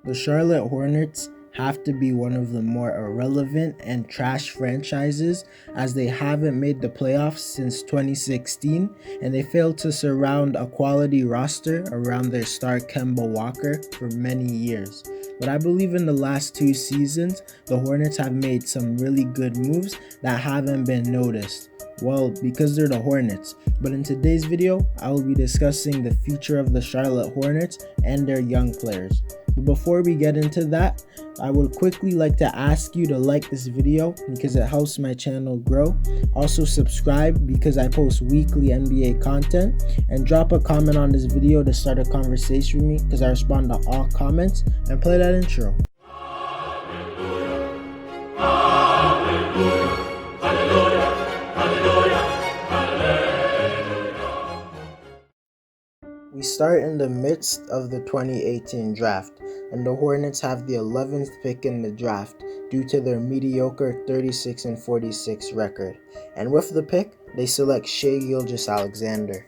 The Charlotte Hornets have to be one of the more irrelevant and trash franchises, as they haven't made the playoffs since 2016 and they failed to surround a quality roster around their star Kemba Walker for many years. But I believe in the last 2 seasons, the Hornets have made some really good moves that haven't been noticed. Well, because they're the Hornets. But in today's video, I will be discussing the future of the Charlotte Hornets and their young players. But before we get into that, I would quickly like to ask you to like this video because it helps my channel grow. Also subscribe because I post weekly NBA content, and drop a comment on this video to start a conversation with me because I respond to all comments, and play that intro. We start in the midst of the 2018 draft, and the Hornets have the 11th pick in the draft due to their mediocre 36-46 record. And with the pick, they select Shai Gilgeous-Alexander,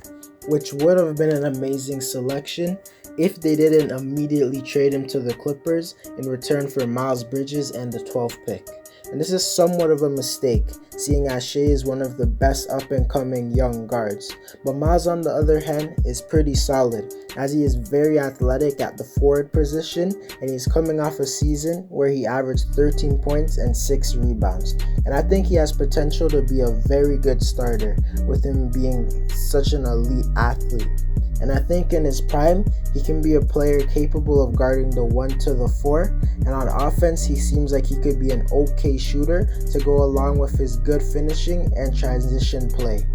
which would have been an amazing selection if they didn't immediately trade him to the Clippers in return for Miles Bridges and the 12th pick. And this is somewhat of a mistake, seeing as Shai is one of the best up-and-coming young guards. But Miles, on the other hand, is pretty solid, as he is very athletic at the forward position, and he's coming off a season where he averaged 13 points and 6 rebounds. And I think he has potential to be a very good starter, with him being such an elite athlete. And I think in his prime, he can be a player capable of guarding the 1 to the 4, and on offense, he seems like he could be an okay shooter to go along with his good finishing and transition play.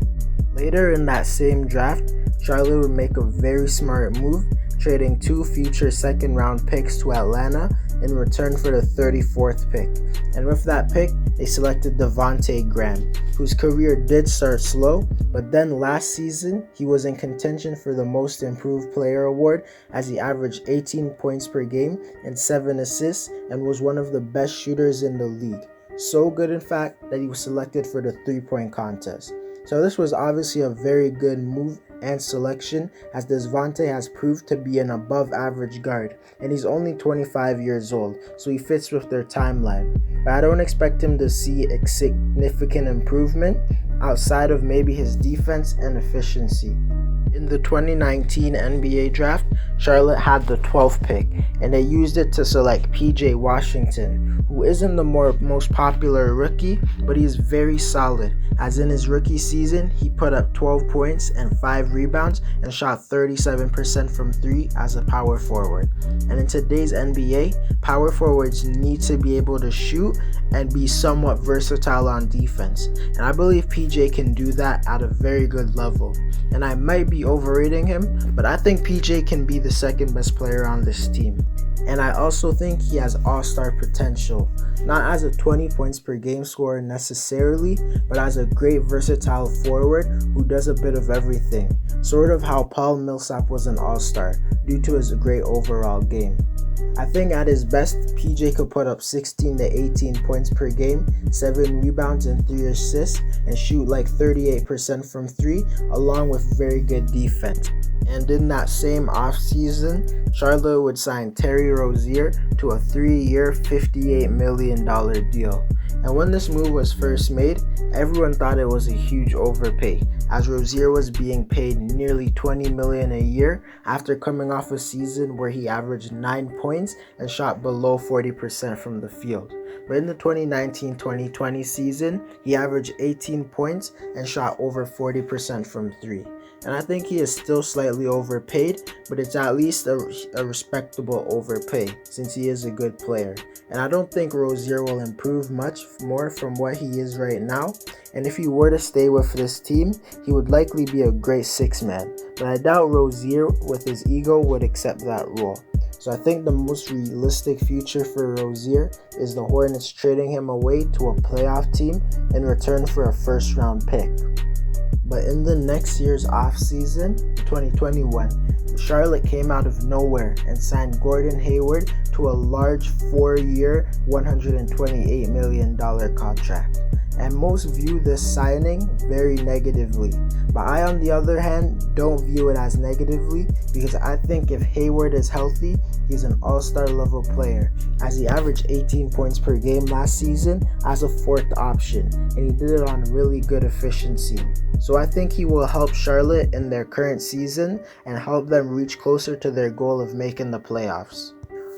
Later in that same draft, Charlotte would make a very smart move, trading 2 future second-round picks to Atlanta in return for the 34th pick. And with that pick, they selected Devontae Graham, whose career did start slow, but then last season, he was in contention for the Most Improved Player award, as he averaged 18 points per game and 7 assists and was one of the best shooters in the league. So good, in fact, that he was selected for the 3-point contest. So this was obviously a very good move and selection, as Devontae has proved to be an above-average guard, and he's only 25 years old, so he fits with their timeline. But I don't expect him to see a significant improvement outside of maybe his defense and efficiency. In the 2019 NBA draft, Charlotte had the 12th pick, and they used it to select PJ Washington, who isn't the most popular rookie, but he is very solid, as in his rookie season, he put up 12 points and 5 rebounds and shot 37% from 3 as a power forward. And in today's NBA, power forwards need to be able to shoot and be somewhat versatile on defense, and I believe PJ can do that at a very good level. And I might be overrating him, but I think PJ can be the second best player on this team. And I also think he has all-star potential, not as a 20 points per game scorer necessarily, but as a great versatile forward who does a bit of everything, sort of how Paul Millsap was an all-star due to his great overall game. I think at his best, PJ could put up 16 to 18 points per game, 7 rebounds and 3 assists, and shoot like 38% from 3, along with very good defense. And in that same offseason, Charlotte would sign Terry Rozier to a 3-year, $58 million deal. And when this move was first made, everyone thought it was a huge overpay, as Rozier was being paid nearly $20 million a year after coming off a season where he averaged 9 points and shot below 40% from the field. But in the 2019-2020 season, he averaged 18 points and shot over 40% from 3. And I think he is still slightly overpaid, but it's at least a respectable overpay since he is a good player. And I don't think Rozier will improve much more from what he is right now. And if he were to stay with this team, he would likely be a great 6-man. But I doubt Rozier, with his ego, would accept that role. So I think the most realistic future for Rozier is the Hornets trading him away to a playoff team in return for a first-round pick. But in the next year's offseason, 2021, Charlotte came out of nowhere and signed Gordon Hayward to a large 4-year, $128 million contract. and most view this signing very negatively. But I, on the other hand, don't view it as negatively because I think if Hayward is healthy, he's an all-star level player, as he averaged 18 points per game last season as a fourth option, and he did it on really good efficiency. So I think he will help Charlotte in their current season and help them reach closer to their goal of making the playoffs.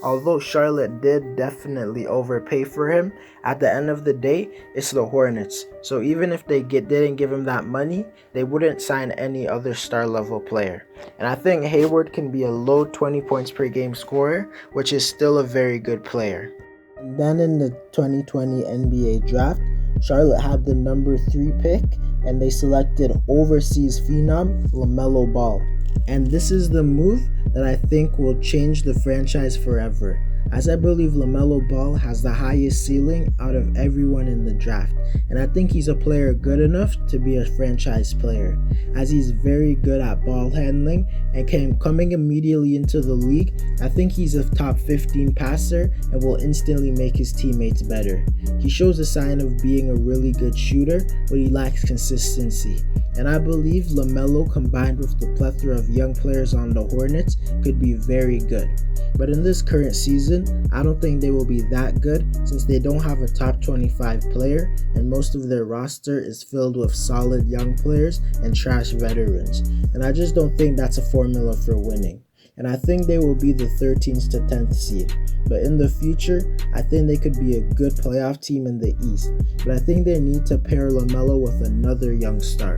Although Charlotte did definitely overpay for him, at the end of the day, it's the Hornets. So even if they didn't give him that money, they wouldn't sign any other star level player. And I think Hayward can be a low 20 points per game scorer, which is still a very good player. And then in the 2020 NBA draft, Charlotte had the number 3 pick, and they selected overseas phenom Lamello Ball. And this is the move that I think will change the franchise forever, as I believe Lamello Ball has the highest ceiling out of everyone in the draft, and I think he's a player good enough to be a franchise player, as he's very good at ball handling and coming immediately into the league. I think he's a top 15 passer and will instantly make his teammates better. He shows a sign of being a really good shooter, but he lacks consistency. And I believe Lamello, combined with the plethora of young players on the Hornets, could be very good. But in this current season, I don't think they will be that good, since they don't have a top 25 player and most of their roster is filled with solid young players and trash veterans. And I just don't think that's a formula for winning. And I think they will be the 13th to 10th seed. But in the future, I think they could be a good playoff team in the East. But I think they need to pair Lamello with another young star.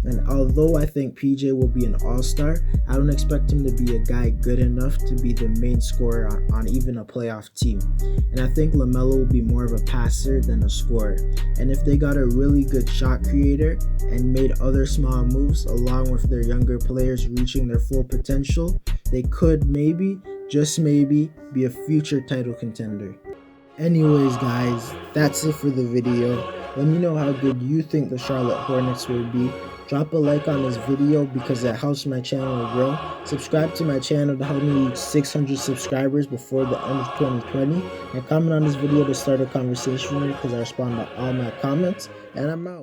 And although I think PJ will be an all-star, I don't expect him to be a guy good enough to be the main scorer on even a playoff team. And I think Lamello will be more of a passer than a scorer. And if they got a really good shot creator and made other small moves along with their younger players reaching their full potential, they could maybe, just maybe, be a future title contender. Anyways guys, that's it for the video. Let me know how good you think the Charlotte Hornets will be. Drop a like on this video because it helps my channel grow. Subscribe to my channel to help me reach 600 subscribers before the end of 2020. And comment on this video to start a conversation because I respond to all my comments. And I'm out.